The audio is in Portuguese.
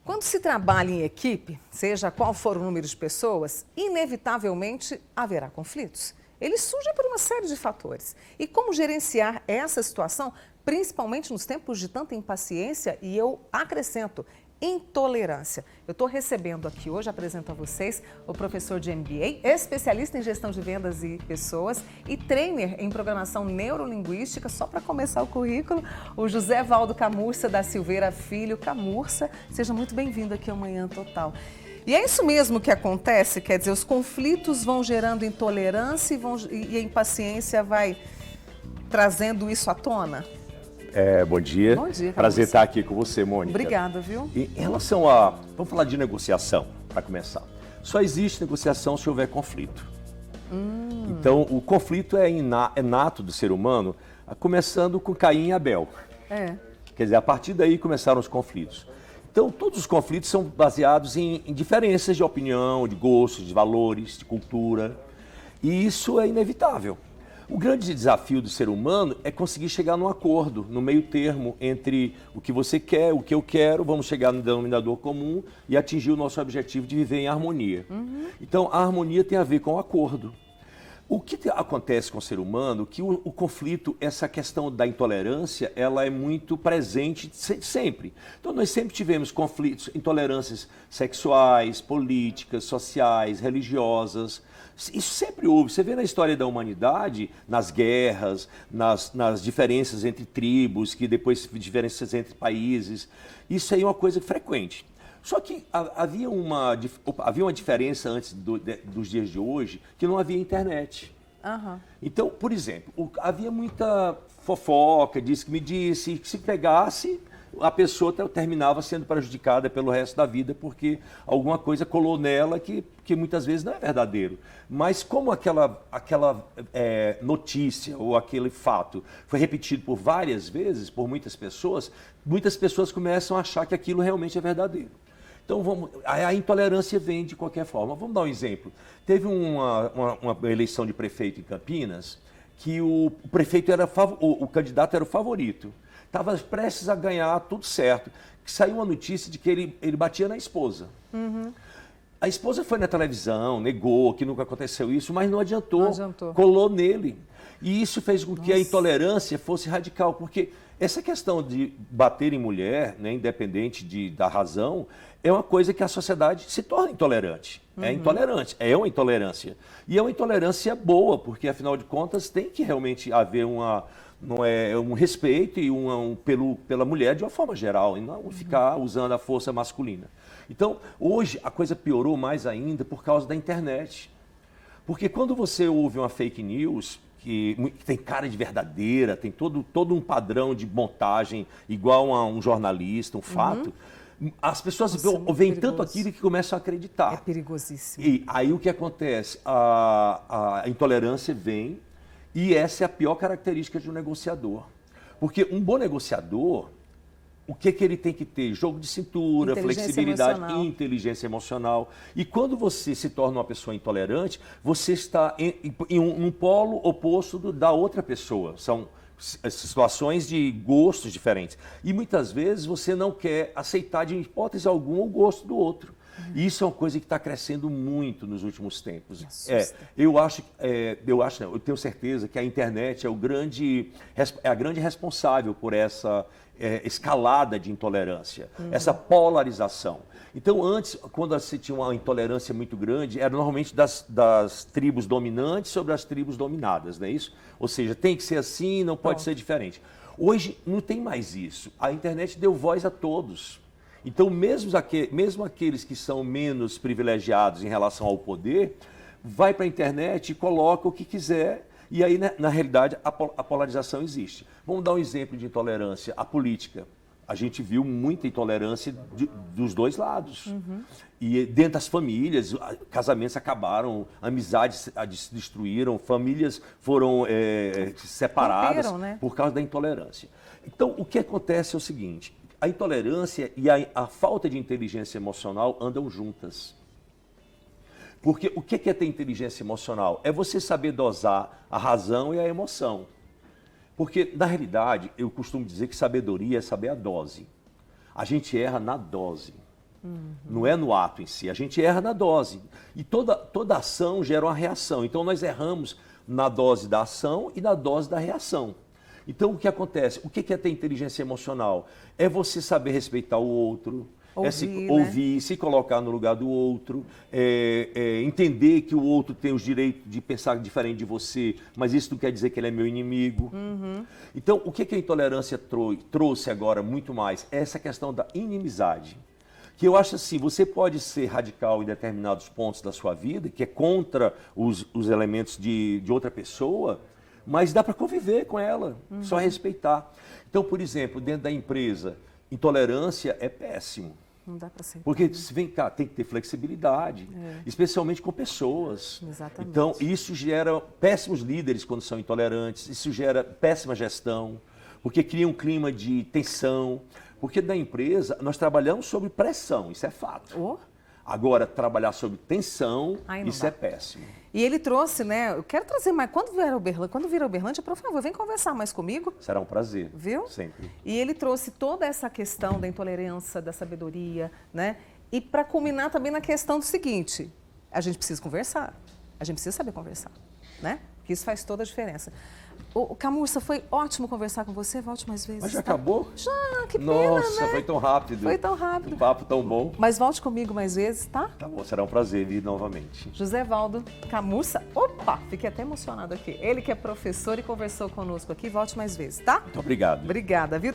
Quando se trabalha em equipe, seja qual for o número de pessoas, inevitavelmente haverá conflitos. Eles surgem por uma série de fatores. E como gerenciar essa situação, principalmente nos tempos de tanta impaciência e eu acrescento, intolerância. Eu estou recebendo aqui hoje, apresento a vocês, o professor de MBA, especialista em gestão de vendas e pessoas e trainer em programação neurolinguística, só para começar o currículo, o José Valdo Camurça da Silveira Filho. Camurça, seja muito bem-vindo aqui ao Manhã Total. E é isso mesmo que acontece, quer dizer, os conflitos vão gerando intolerância e a impaciência vai trazendo isso à tona? Bom dia. Bom dia, prazer estar aqui com você, Mônica. Obrigada, viu? Em relação a... Vamos falar de negociação, para começar. Só existe negociação se houver conflito. Então, o conflito é inato do ser humano, começando com Caim e Abel. Quer dizer, a partir daí começaram os conflitos. Então, todos os conflitos são baseados em diferenças de opinião, de gostos, de valores, de cultura. E isso é inevitável. O grande desafio do ser humano é conseguir chegar num acordo, no meio termo entre o que você quer, o que eu quero, vamos chegar no denominador comum e atingir o nosso objetivo de viver em harmonia. Então, a harmonia tem a ver com o acordo. O que acontece com o ser humano, que o conflito, essa questão da intolerância, ela é muito presente sempre. Então, nós sempre tivemos conflitos, intolerâncias sexuais, políticas, sociais, religiosas. Isso sempre houve. Você vê na história da humanidade, nas guerras, nas diferenças entre tribos, que depois diferenças entre países. Isso aí é uma coisa frequente. Só que havia uma diferença antes dos dias de hoje, que não havia internet. Então, por exemplo, havia muita fofoca, disse que me disse, que se pegasse, a pessoa terminava sendo prejudicada pelo resto da vida, porque alguma coisa colou nela que muitas vezes não é verdadeiro. Mas como aquela notícia ou aquele fato foi repetido por várias vezes, por muitas pessoas começam a achar que aquilo realmente é verdadeiro. Então, a intolerância vem de qualquer forma. Vamos dar um exemplo. Teve uma eleição de prefeito em Campinas que o prefeito o candidato era o favorito. Estava prestes a ganhar, tudo certo. Saiu uma notícia de que ele batia na esposa. A esposa foi na televisão, negou que nunca aconteceu isso, mas não adiantou. Colou nele. E isso fez com que a intolerância fosse radical, porque essa questão de bater em mulher, né, independente da razão, é uma coisa que a sociedade se torna intolerante. É intolerante, é uma intolerância. E é uma intolerância boa, porque afinal de contas tem que realmente haver um respeito e pela mulher de uma forma geral, e não ficar usando a força masculina. Então, hoje a coisa piorou mais ainda por causa da internet. Porque quando você ouve uma fake news, que tem cara de verdadeira, tem todo um padrão de montagem igual a um jornalista, um fato, as pessoas veem tanto aquilo que começam a acreditar. É perigosíssimo. E aí o que acontece? A intolerância vem, e essa é a pior característica de um negociador. Porque um bom negociador, o que ele tem que ter? Jogo de cintura, flexibilidade, inteligência emocional. E quando você se torna uma pessoa intolerante, você está em um polo oposto da outra pessoa. São situações de gostos diferentes. E muitas vezes você não quer aceitar de hipótese alguma o gosto do outro. E isso é uma coisa que está crescendo muito nos últimos tempos. Eu tenho certeza que a internet é a grande responsável por essa escalada de intolerância, essa polarização. Então, antes, quando se tinha uma intolerância muito grande, era normalmente das tribos dominantes sobre as tribos dominadas, não é isso? Ou seja, tem que ser assim, não pode ser diferente. Hoje não tem mais isso. A internet deu voz a todos. Então, mesmo aqueles que são menos privilegiados em relação ao poder, vai para a internet e coloca o que quiser. E aí, na realidade, a polarização existe. Vamos dar um exemplo de intolerância. A política. A gente viu muita intolerância dos dois lados. E dentro das famílias, casamentos acabaram, amizades se destruíram, famílias foram separadas por causa da intolerância. Então, o que acontece é o seguinte: a intolerância e a falta de inteligência emocional andam juntas. Porque o que é ter inteligência emocional? É você saber dosar a razão e a emoção. Porque, na realidade, eu costumo dizer que sabedoria é saber a dose. A gente erra na dose. Não é no ato em si. A gente erra na dose. E toda ação gera uma reação. Então, nós erramos na dose da ação e na dose da reação. Então, o que acontece? O que é ter inteligência emocional? É você saber respeitar o outro, ouvir, se colocar no lugar do outro, entender que o outro tem os direitos de pensar diferente de você, mas isso não quer dizer que ele é meu inimigo. Então, o que a intolerância trouxe agora muito mais? É essa questão da inimizade. Que eu acho assim, você pode ser radical em determinados pontos da sua vida, que é contra os elementos de outra pessoa, mas dá para conviver com ela, só respeitar. Então, por exemplo, dentro da empresa, intolerância é péssimo. Não dá para ser. Porque, vem cá, tem que ter flexibilidade, especialmente com pessoas. Exatamente. Então, isso gera péssimos líderes quando são intolerantes, isso gera péssima gestão, porque cria um clima de tensão. Porque da empresa, nós trabalhamos sob pressão, isso é fato. Agora, trabalhar sob tensão, isso é péssimo. E ele trouxe, né? Eu quero trazer mais. Quando vir a Uberlândia, por favor, vem conversar mais comigo. Será um prazer. Viu? Sempre. E ele trouxe toda essa questão da intolerância, da sabedoria, né? E para culminar também na questão do seguinte: a gente precisa conversar. A gente precisa saber conversar, né? Porque isso faz toda a diferença. Camurça, foi ótimo conversar com você. Volte mais vezes. Mas já acabou? Já, que pena, Nossa, né? foi tão rápido. Foi tão rápido. Um papo tão bom. Mas volte comigo mais vezes, tá? Tá bom, será um prazer vir novamente. José Valdo Camurça, opa, fiquei até emocionado aqui. Ele que é professor e conversou conosco aqui, volte mais vezes, tá? Muito obrigado. Obrigada, viu?